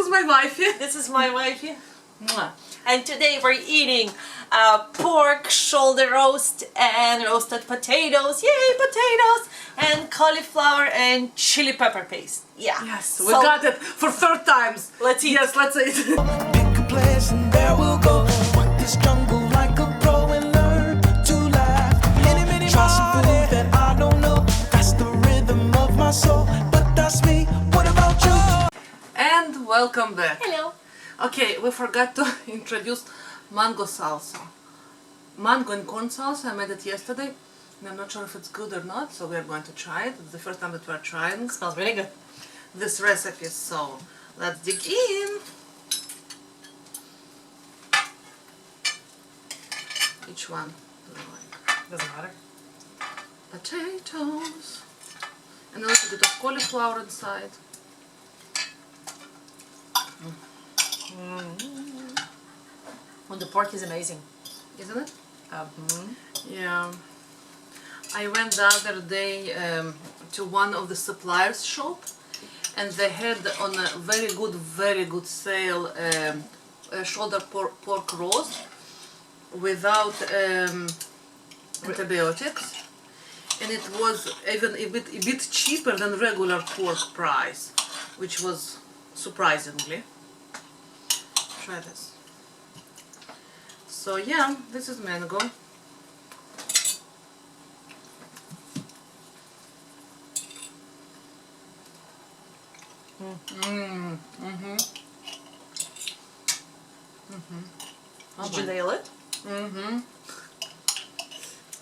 my wifey. This is my wifey. Mwah. And today we're eating pork shoulder roast and roasted potatoes. Yay, potatoes! And cauliflower and chili pepper paste. Yeah. Yes, we got it for third times. Let's eat. Yes, let's eat. Pick a place and there we'll go. Work this jungle like a pro and learn to laugh. Try some food that I don't know. That's the rhythm of my soul. But that's me. What about you? And welcome back. Hello. Okay, we forgot to introduce mango salsa. Mango and corn salsa, I made it yesterday. And I'm not sure if it's good or not, so we're going to try it. It's the first time that we're trying. Smells really good. This recipe, so let's dig in. Each one do I like? Doesn't matter. Potatoes and a little bit of cauliflower inside. Well, the pork is amazing, Isn't it? Mm-hmm. Yeah. I went the other day to one of the suppliers shop, and they had on a very good sale a shoulder pork roast without antibiotics, and it was even a bit cheaper than regular pork price, which was surprisingly. Try this. So yeah, this is mango. Did you nail it?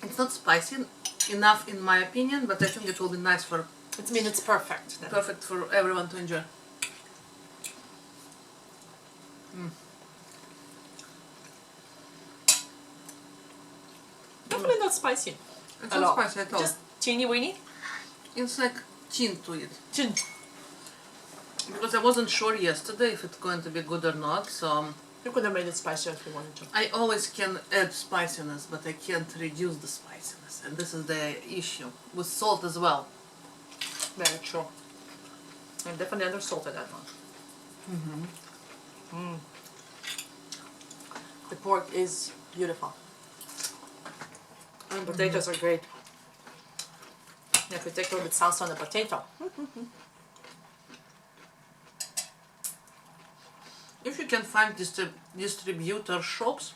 It's not spicy enough in my opinion, but I think it will be nice for It's perfect. then. perfect for everyone to enjoy. Definitely not spicy. It's at not all. spicy at all. Just teeny weeny. It's like thin to it. Chin. Because I wasn't sure yesterday if it's going to be good or not, so You could have made it spicier if you wanted to. I always can add spiciness, but I can't reduce the spiciness, and this is the issue with salt as well. Very true. I'm definitely undersalted that one. The pork is beautiful. And potatoes are great. If we take a little bit salsa on the potato. If you can find distributor shops,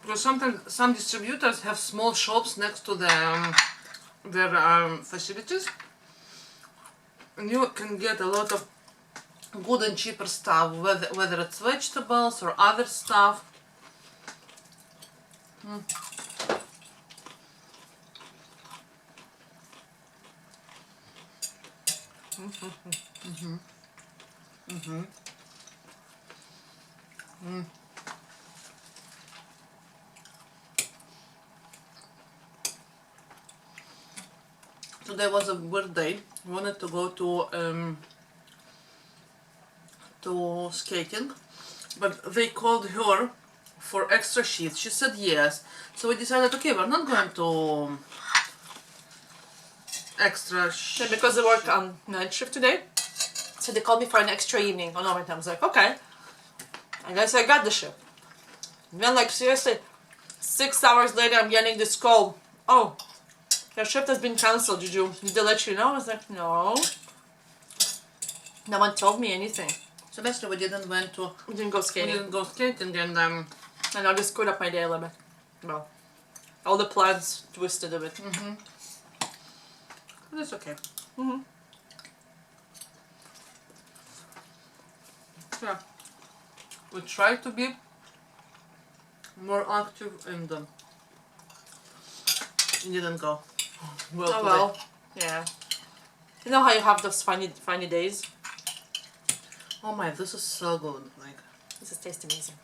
because sometimes some distributors have small shops next to their facilities, and you can get a lot of good and cheaper stuff, whether it's vegetables or other stuff. Today was a birthday. We wanted to go to skating, but they called her for extra sheets. She said yes, so we decided, okay, we're not going to extra Yeah, because they work on night shift today, so they called me for an extra evening on overtime. I was like, okay, I guess I got the shift. And then, like, seriously, 6 hours later, I'm getting this call. Oh, your shift has been cancelled. Did they let you know? I was like, no. No one told me anything. So basically, we didn't We didn't go skating. and And I just screwed up my day a little bit. Well, all the plans twisted a bit. that's okay. Yeah, we try to be more active, and it didn't go well. Oh today. well, yeah. You know how you have those funny days? Oh my, this is so good. Like, This is tastes amazing.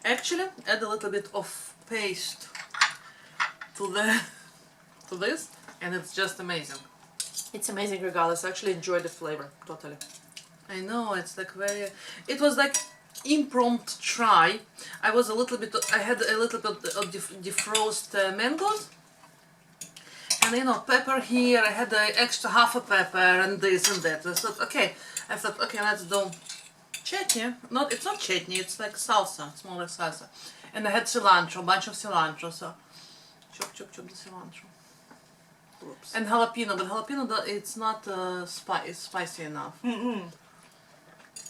actually, add a little bit of paste to this, and it's just amazing. It's amazing regardless. I actually enjoy the flavor, totally. I know, it's like it was like impromptu try. I had a little bit of defrost mangoes, and you know, pepper here. I had the extra half a pepper and this and that. I thought, okay, let's do chutney. Not, it's not chutney, it's like salsa. It's more like salsa. And I had cilantro, a bunch of cilantro, so chop chop chop the cilantro. Oops. And jalapeno, but jalapeno, it's not spicy enough.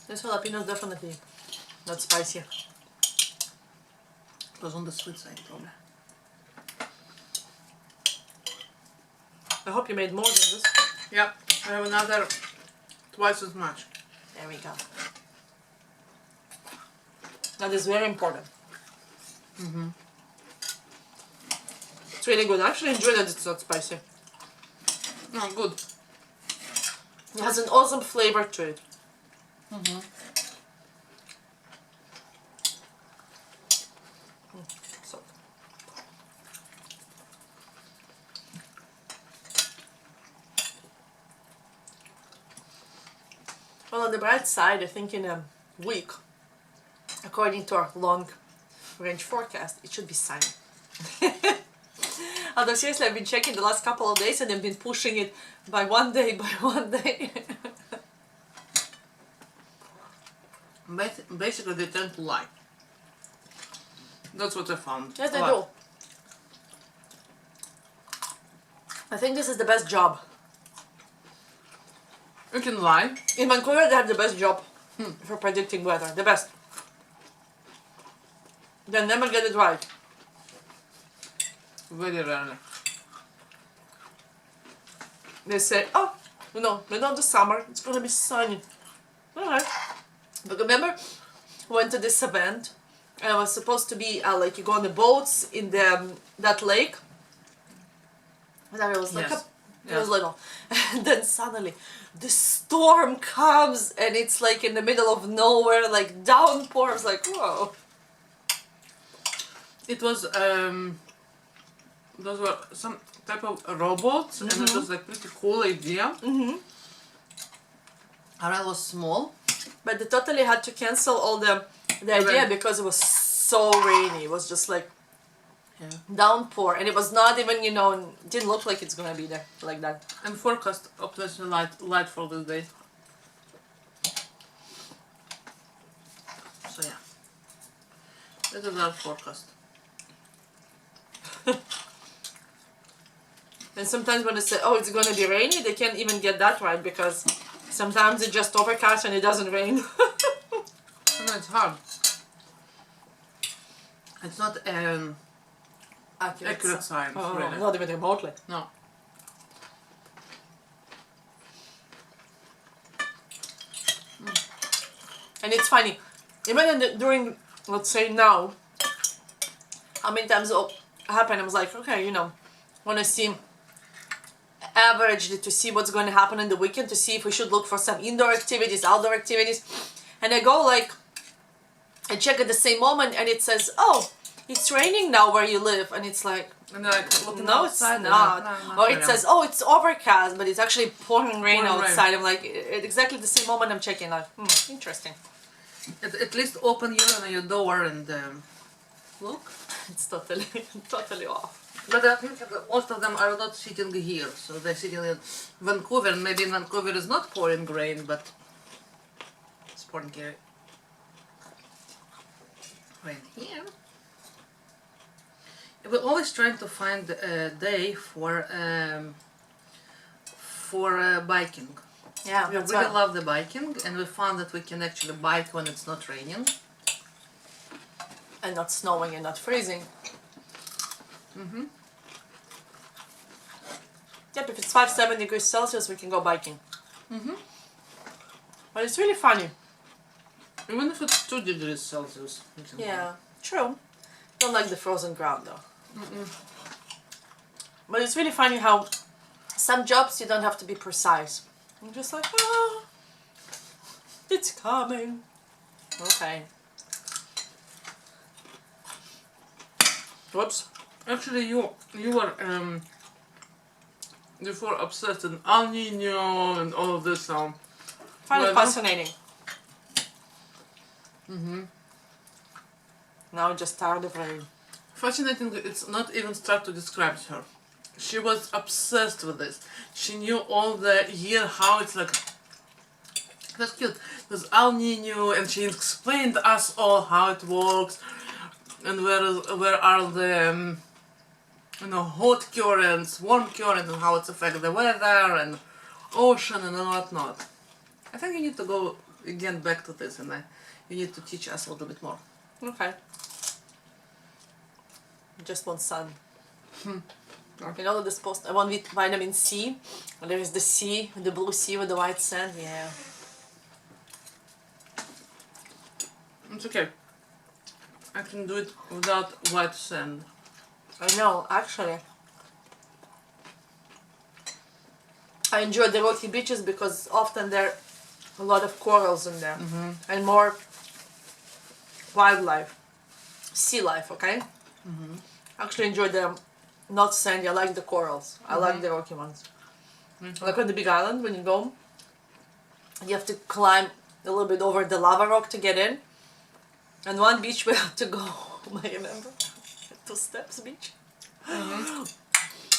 This jalapeno is definitely not spicy. It was on the sweet side, probably. I hope you made more than this. Yep, I have another twice as much. There we go. That is very important. It's really good. I actually enjoy that it's not spicy. No, good. It has an awesome flavor to it. So. Well, on the bright side, I think in a week, according to our long-range forecast, it should be sunny. Although seriously, I've been checking the last couple of days and I've been pushing it by one day. Basically, they tend to lie. That's what I found. Yes, they do. I think this is the best job. You can lie. In Vancouver, they have the best job for predicting weather. The best. They never get it right. Very rarely. They say, oh, middle of the summer, it's gonna be sunny. Alright. But remember, we went to this event, and it was supposed to be like you go on the boats in the that lake. And it was like Yes. it was little. And then suddenly the storm comes and it's like in the middle of nowhere, like downpour. I was like, whoa. It was those were some type of robots, and it was like pretty cool idea. Aral was small. But they totally had to cancel all the idea because it was so rainy. It was just like downpour, and it was not even, didn't look like it's gonna be there like that. And forecast optimistic light for this day. So yeah, this is our forecast. And sometimes when they say, oh, it's gonna be rainy, they can't even get that right because sometimes it just overcast and it doesn't rain. No, it's hard. It's not accurate science, really. Not even remotely. No. And it's funny, even during, let's say now, how many times it happened, I was like, okay, want to see averagely to see what's going to happen in the weekend, to see if we should look for some indoor activities, outdoor activities. And I go I check at the same moment and it says, oh, it's raining now where you live. And it's like, And they're like looking no, it's outside. not. No, Or it says, oh, it's overcast, but it's actually pouring rain Pouring rain. outside. I'm like, at exactly the same moment I'm checking, like, interesting. At least open your door and look. It's totally off. But I think that most of them are not sitting here, so they're sitting in Vancouver. Maybe in Vancouver is not pouring rain, but it's pouring rain here. We're always trying to find a day for biking. Yeah, We that's really right. love the biking, and we found that we can actually bike when it's not raining. And not snowing and not freezing. Yep, if it's 5-7 degrees Celsius, we can go biking. But it's really funny. Even if it's 2 degrees Celsius. we can Yeah, true. Don't like the frozen ground though. But it's really funny how some jobs you don't have to be precise. You're just like, it's coming. Okay. Whoops. go. Actually, you were before obsessed in El Nino and all of this. Find Well, it fascinating. Now I'm just tired of rain. Fascinating. It's not even start to describe her. She was obsessed with this. She knew all the year how it's like That's cute. There's El Nino, and she explained to us all how it works, and where are the hot currents, warm currents, and how it's affect the weather and ocean and whatnot. I think you need to go again back to this, and you need to teach us a little bit more. Okay. Just want sun. You know this post. I want vitamin C. And there is the sea, the blue sea with the white sand. Yeah. It's okay. I can do it without white sand. I know, actually. I enjoy the rocky beaches because often there are a lot of corals in there and more wildlife, sea life. Okay. Actually enjoy the not sandy. I like the corals. I like the rocky ones. Like on the Big Island, when you go, you have to climb a little bit over the lava rock to get in. And one beach we have to go. I remember 2 Steps beach.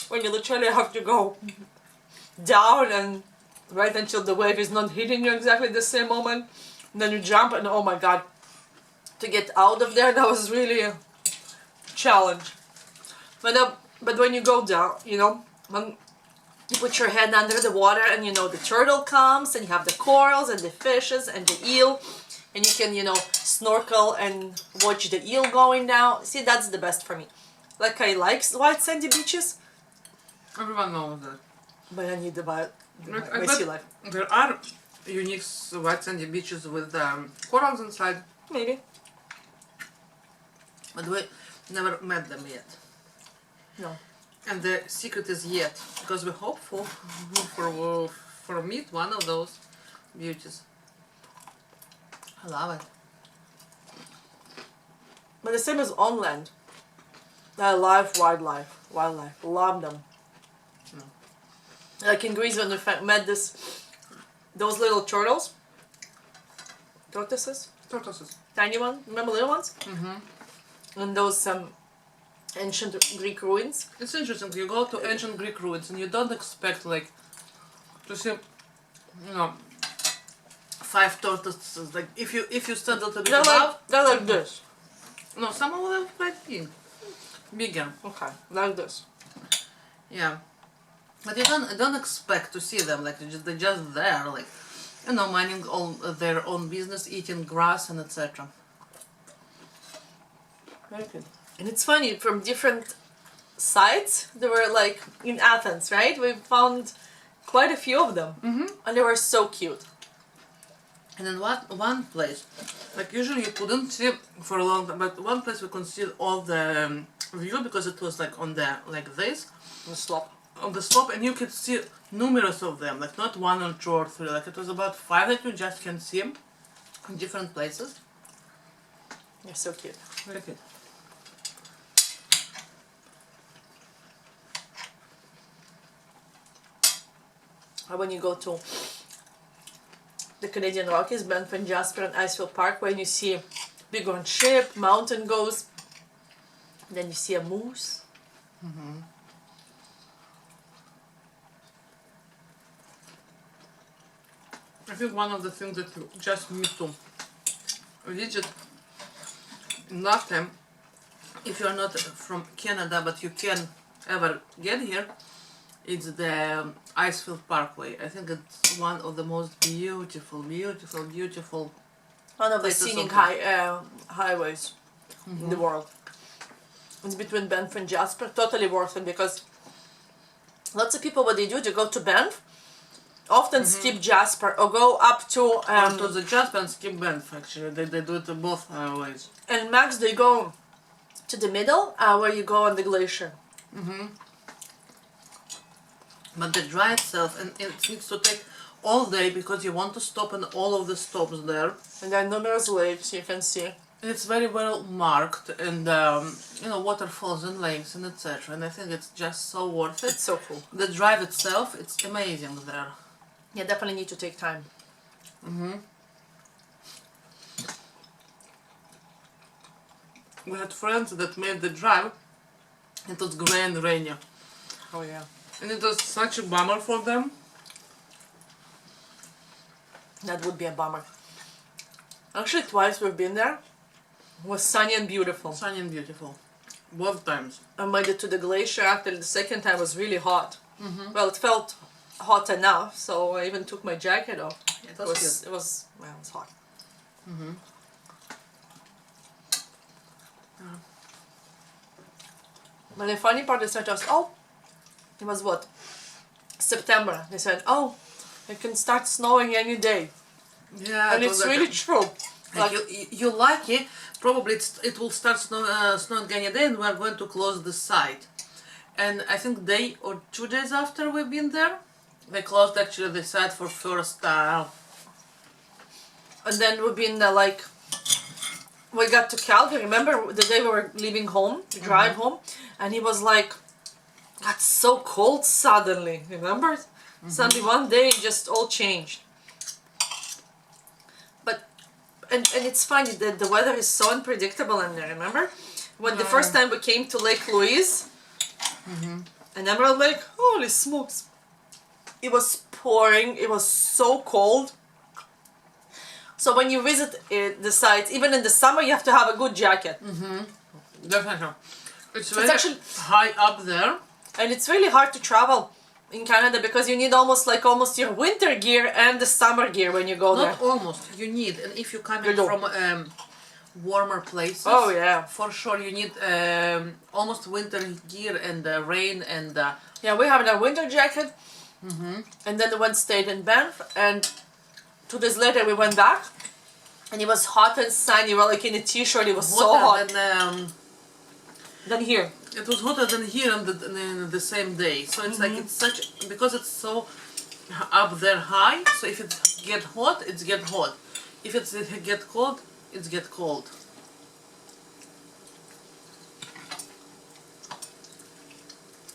When you literally have to go down and right until the wave is not hitting you exactly the same moment. And then you jump and oh my god, to get out of there, that was really a challenge. But when you go down, when you put your head under the water and the turtle comes and you have the corals and the fishes and the eel and you can, snorkel and watch the eel going down. See, that's the best for me. Like I like white sandy beaches. Everyone knows that. But I need my sea life. There are unique white sandy beaches with corals inside. Maybe. But we never met them yet. No. And the secret is yet, because we're hopeful for meet one of those beauties. I love it. But the same as on land. I love wildlife. Love them. Like in Greece when we met those little turtles. Tortoises? Tortoises. Tiny one. Remember little ones? And those ancient Greek ruins. It's interesting. You go to ancient Greek ruins and you don't expect to see 5 tortoises. Like if you stand a little bit above. They're like this. No, some of them quite big. Bigger. Okay, like this. Yeah. But you don't expect to see them. Like they're just there, like minding all their own business, eating grass and etc. Very good. And it's funny, from different sites, there were like in Athens, right? We found quite a few of them. And they were so cute. And then one place, like usually you couldn't see for a long time, but one place we could see all the view because it was like on the this. The slope. On the slope, and you could see numerous of them, like not 1 or 2 or 3, like it was about 5 that you just can see in different places. They're so cute. Very cute. Or when you go to the Canadian Rockies, Banff and Jasper and Icefield Park, when you see a bighorn sheep, mountain goats, then you see a moose. I think one of the things that you just need to visit in lifetime, if you are not from Canada but you can ever get here, it's the Icefield Parkway. I think it's one of the most beautiful One of the places scenic of highways in the world. It's between Banff and Jasper. Totally worth it because lots of people, what they do, they go to Banff, often skip Jasper or go up to to the Jasper and skip Banff. Actually, they do it both ways. And max they go to the middle where you go on the glacier. But the drive itself, and it needs to take all day because you want to stop in all of the stops there. And there are numerous lakes you can see. It's very well marked, and waterfalls and lakes and etc. And I think it's just so worth it. It's so cool. The drive itself, it's amazing there. Yeah, definitely need to take time. We had friends that made the drive. It was gray and rainy, Oh yeah. and it was such a bummer for them. That would be a bummer. Actually, twice we've been there. It was sunny and beautiful. Sunny and beautiful. Both times. I made it to the glacier after the second time was really hot. Well, it felt hot enough, so I even took my jacket off. Yeah, It was hot. But the funny part is that it was what? September. They said, oh, it can start snowing any day. Yeah, And it's really true. Like you're lucky. Probably it will start snowing any day, and we are going to close the site. And I think day or 2 days after we've been there, they closed actually the site for first. And then we've been we got to Calgary. Remember the day we were leaving home to drive home, and he was like, got so cold suddenly. Remember? Suddenly one day it just all changed. But and it's funny that the weather is so unpredictable in there. Remember when the first time we came to Lake Louise, and Emerald Lake? Holy smokes! It was pouring. It was so cold. So when you visit the site, even in the summer, you have to have a good jacket. Definitely. It's very actually high up there. And it's really hard to travel in Canada because you need almost your winter gear and the summer gear when you go there. Not almost. You need, and if you're coming You do. from warmer places, Oh yeah. for sure you need almost winter gear and rain and. Yeah, we have a winter jacket. And then the one stayed in Banff, and 2 days later we went back, and it was hot and sunny. We were like in a t-shirt. It was so hot. Than here. It was hotter than here on the same day. So it's like it's because it's so up there high. So if it get hot, it's get hot. If it's get cold, it's get cold.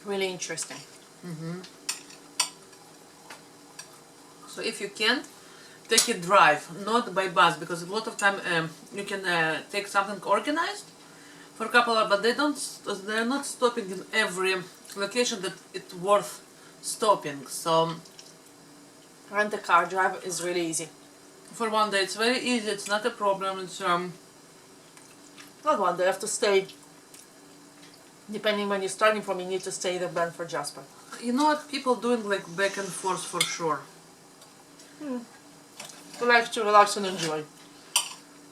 Really interesting. So if you can, take a drive, not by bus, because a lot of time you can take something organized for a couple of, but they're not stopping in every location that it's worth stopping. So Rent a car drive is really easy. for one day it's very easy. It's not a problem. It's Not one day. You have to stay. Depending when you're starting from, you need to stay either Banff or Jasper. you know what, people doing like back and forth for sure. You like to relax and enjoy.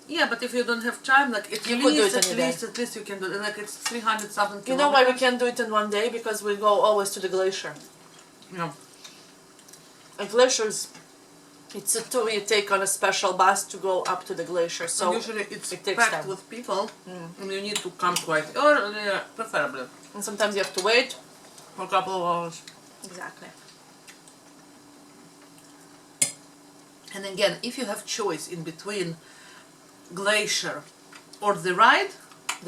Yeah, but if you don't have time, like at You could do least, it in a day. at least you can do it. Like it's 300 something kilometers. You know why we can't do it in one day? Because we go always to the glacier. Yeah. And glaciers, it's a tour you take on a special bus to go up to the glacier. So And usually it's it takes packed time. with people, and you need to come quite early, preferably And sometimes you have to wait. for a couple of hours. Exactly. And again, if you have choice in between glacier or the ride,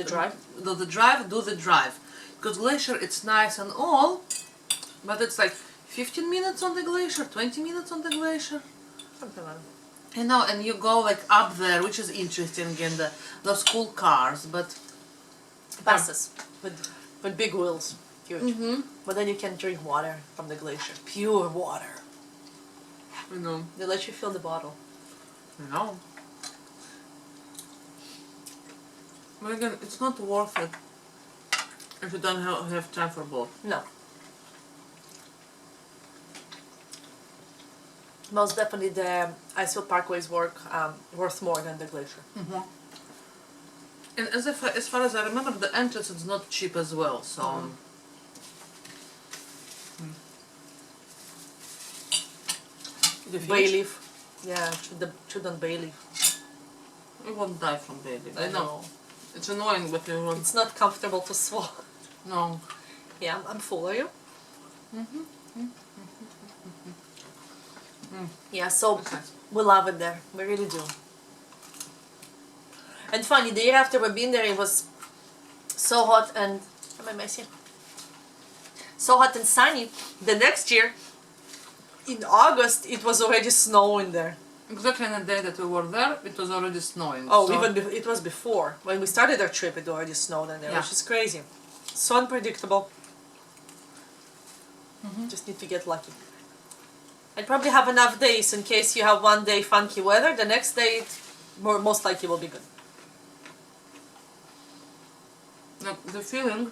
The drive. do the drive. Because glacier, it's nice and all, but it's like 15 minutes on the glacier, 20 minutes on the glacier. Something like that. You know, and you go like up there, which is interesting, again, those cool cars, but Buses with big wheels. Huge. But then you can drink water from the glacier. Pure water. you know, They let you fill the bottle. you know. But again, it's not worth it if you don't have time for both. No. Most definitely the Icefield Parkway's worth more than the glacier. And as far as I remember, the entrance is not cheap as well, so... The Bay fish, leaf. Yeah, chewed on bay leaf. you won't die from baby. I know. It's annoying, but you won't... It's not comfortable to swallow. No. Yeah, I'm full. Are you? Yeah, so That's nice. we love it there. We really do. And funny, the year after we've been there, it was so hot and... Am I messy? So hot and sunny. The next year, in August, it was already snowing there. Exactly on the day that we were there, it was already snowing. Oh, so even it was before. When we started our trip, it already snowed in there, Yeah. which is crazy. So unpredictable. Just need to get lucky. And probably have enough days in case you have one day funky weather. The next day, most likely will be good. Now, the feeling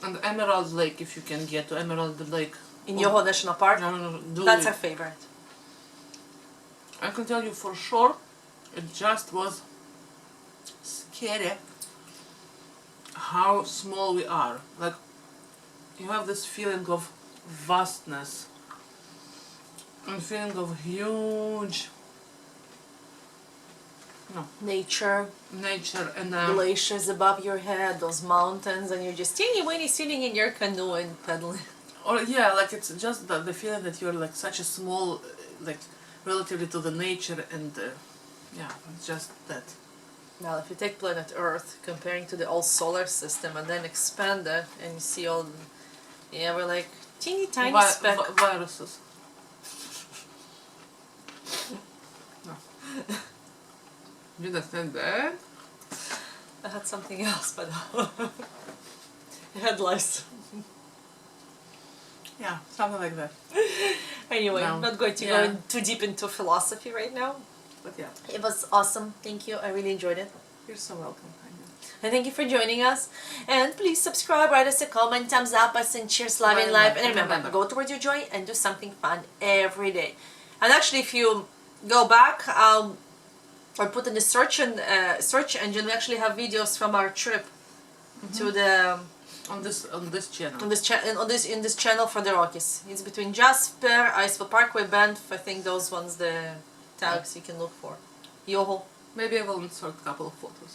and Emerald Lake, if you can get to Emerald Lake. In Yoho National Park? That's our favorite. I can tell you for sure, it just was scary how small we are. Like, you have this feeling of vastness and feeling of huge Nature, and glaciers above your head, those mountains, and you're just teeny weeny sitting in your canoe and pedaling. or yeah, like it's just the feeling that you're like such a small, like relatively to the nature, and yeah, it's just that. Now, if you take planet Earth, comparing to the old solar system, and then expand it, and you see all, yeah, we're like teeny tiny speck. Viruses. No. You understand that? I had something else, but I had lice. Yeah, something like that. Anyway, No. I'm not going to go in too deep into philosophy right now. But yeah, It was awesome. Thank you. I really enjoyed it. you're so welcome. And thank you for joining us. And please subscribe, write us a comment, thumbs up us, and cheers, love and life. And remember, go towards your joy and do something fun every day. And actually, if you go back, or put in the search engine, we actually have videos from our trip to the On this channel. in this channel for the Rockies. It's between Jasper, Iceville Parkway, Banff. I think those ones the tags you can look for. Yoho. Maybe I will insert a couple of photos.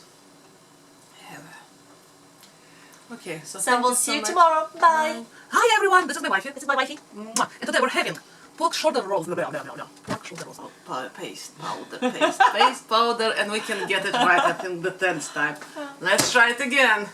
Okay, so So we'll see you tomorrow. Bye. Hi everyone, this is my wifey. This is my wifey. Mwah. And today we're having pork shoulder rolls. No. Pork shoulder rolls. Paste powder, and we can get it right. I think the 10th time. Let's try it again.